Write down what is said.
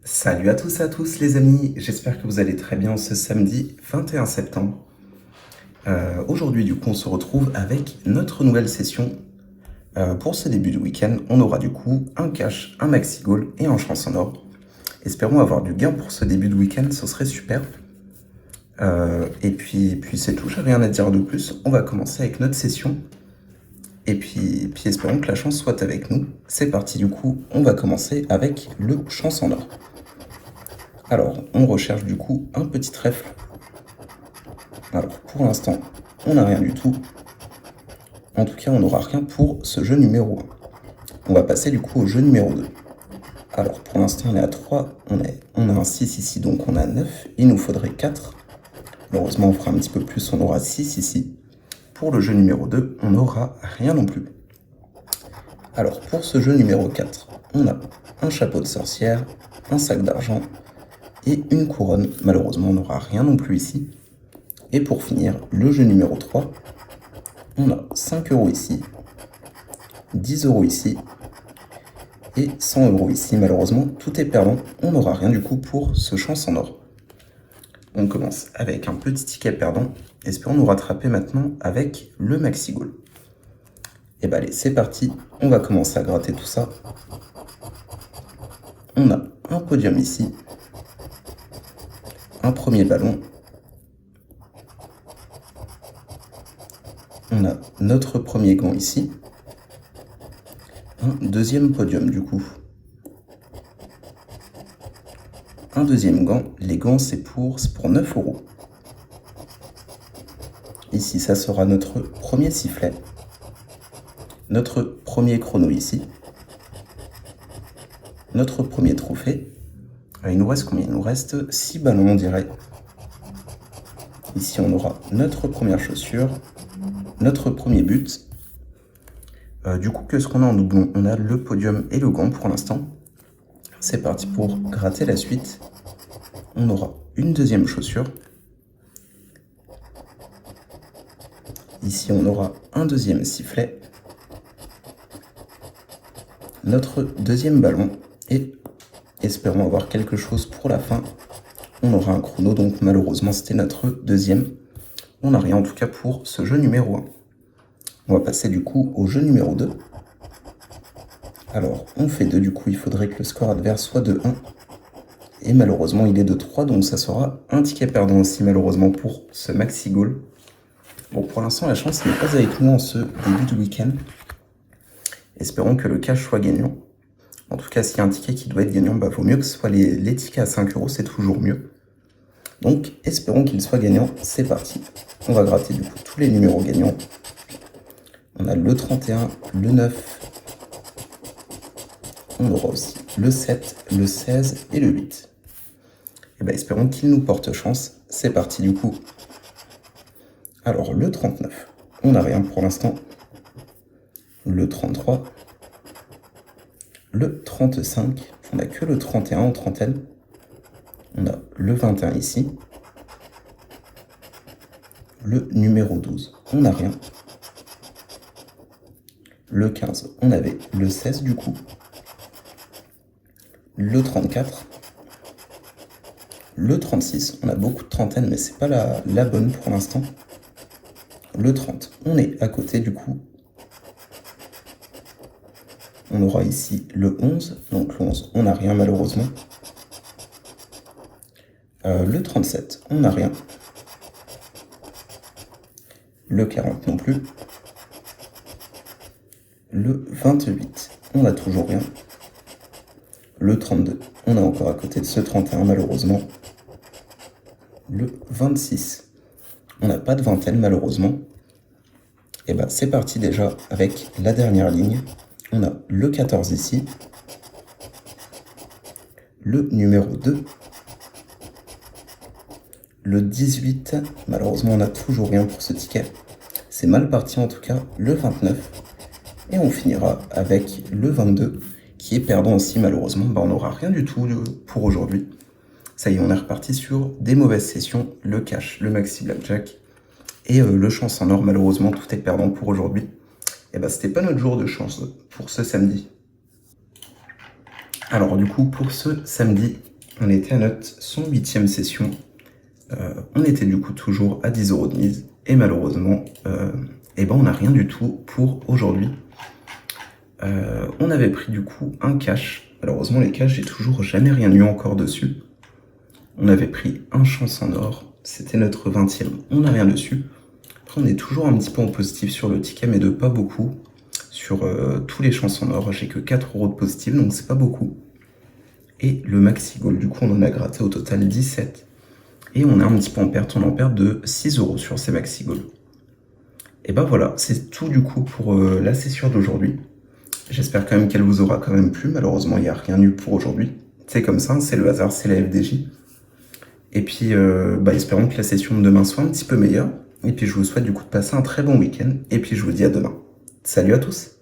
Salut à tous les amis, j'espère que vous allez très bien ce samedi 21 septembre. Aujourd'hui du coup on se retrouve avec notre nouvelle session. Pour ce début de week-end, on aura du coup un cash, un maxi goal et un chance en or. Espérons avoir du gain pour ce début de week-end, ce serait super. Et puis c'est tout, j'ai rien à dire de plus. On va commencer avec notre session. Et puis espérons que la chance soit avec nous. C'est parti du coup, on va commencer avec le chance en or. Alors, on recherche du coup un petit trèfle. Alors, pour l'instant, on n'a rien du tout. En tout cas, on n'aura rien pour ce jeu numéro 1. On va passer du coup au jeu numéro 2. Alors, pour l'instant, on est à 3. On a un 6 ici, donc on a 9. Il nous faudrait 4. Malheureusement, on fera un petit peu plus, on aura 6 ici. Pour le jeu numéro 2, on n'aura rien non plus. Alors, pour ce jeu numéro 4, on a un chapeau de sorcière, un sac d'argent et une couronne. Malheureusement, on n'aura rien non plus ici. Et pour finir, le jeu numéro 3, on a 5 € ici, 10 € ici et 100 € ici. Malheureusement, tout est perdant. On n'aura rien du coup pour ce chance en or. On commence avec un petit ticket perdant. Espérons nous rattraper maintenant avec le maxi goal. Et bah allez, c'est parti. On va commencer à gratter tout ça. On a un podium ici, un premier ballon. On a notre premier gant ici. Un deuxième podium du coup. Un deuxième gant. Les gants c'est pour 9 €. Ici ça sera notre premier sifflet. Notre premier chrono ici. Notre premier trophée. Il nous reste combien? Il nous reste 6 ballons on dirait. Ici on aura notre première chaussure. Notre premier but. Du coup, qu'est-ce qu'on a en doublon? On a le podium et le gant pour l'instant. C'est parti pour gratter la suite. On aura une deuxième chaussure. Ici, on aura un deuxième sifflet. Notre deuxième ballon. Et espérons avoir quelque chose pour la fin. On aura un chrono, donc malheureusement, c'était notre deuxième. On n'a rien en tout cas pour ce jeu numéro 1. On va passer du coup au jeu numéro 2. Alors, on fait 2, du coup, il faudrait que le score adverse soit de 1. Et malheureusement, il est de 3, donc ça sera un ticket perdant aussi, malheureusement, pour ce maxi goal. Bon, pour l'instant, la chance n'est pas avec nous en ce début de week-end. Espérons que le cash soit gagnant. En tout cas, s'il y a un ticket qui doit être gagnant, bah, vaut mieux que ce soit les tickets à 5 €, c'est toujours mieux. Donc, espérons qu'il soit gagnant. C'est parti. On va gratter du coup tous les numéros gagnants. On a le 31, le 9. On aura aussi le 7, le 16 et le 8. Et bien, espérons qu'il nous porte chance. C'est parti du coup. Alors, le 39, on n'a rien pour l'instant. Le 33, le 35, on n'a que le 31 en trentaine. On a le 21 ici. Le numéro 12, on n'a rien. Le 15, on avait le 16 du coup. Le 34. Le 36, on a beaucoup de trentaines, mais c'est pas la bonne pour l'instant. Le 30, on est à côté du coup. On aura ici le 11, donc le 11, on n'a rien malheureusement. Le 37, on n'a rien. Le 40 non plus. Le 28, on n'a toujours rien. Le 32, on est encore à côté de ce 31 malheureusement. Le 26, on n'a pas de vingtaine malheureusement. Et bah c'est parti déjà avec la dernière ligne. On a le 14 ici. Le numéro 2. Le 18, malheureusement on n'a toujours rien pour ce ticket. C'est mal parti en tout cas, le 29. Et on finira avec le 22, qui est perdant aussi malheureusement. Bah, on n'aura rien du tout pour aujourd'hui. Ça y est, on est reparti sur des mauvaises sessions, le cash, le maxi blackjack et le chance en or. Malheureusement, tout est perdant pour aujourd'hui. Et bah, c'était pas notre jour de chance pour ce samedi. Alors du coup, pour ce samedi, On était à notre 108e session. On était du coup toujours à 10 € de mise. Et malheureusement, on n'a rien du tout pour aujourd'hui. On avait pris du coup un cash. Malheureusement, les cash, j'ai toujours jamais rien eu encore dessus. On avait pris un chance en or. C'était notre 20e. On n'a rien dessus. Après, on est toujours un petit peu en positif sur le ticket, mais de pas beaucoup. Sur tous les chances en or, j'ai que 4 € de positif, donc c'est pas beaucoup. Et le maxi goal, du coup, on en a gratté au total 17. Et on est un petit peu en perte, on est en perte de 6 € sur ces maxi goals. Et ben voilà, c'est tout du coup pour la session d'aujourd'hui. J'espère quand même qu'elle vous aura quand même plu. Malheureusement, il n'y a rien eu pour aujourd'hui. C'est comme ça, c'est le hasard, c'est la FDJ. Et puis, espérons que la session de demain soit un petit peu meilleure. Et puis, je vous souhaite du coup de passer un très bon week-end. Et puis, je vous dis à demain. Salut à tous!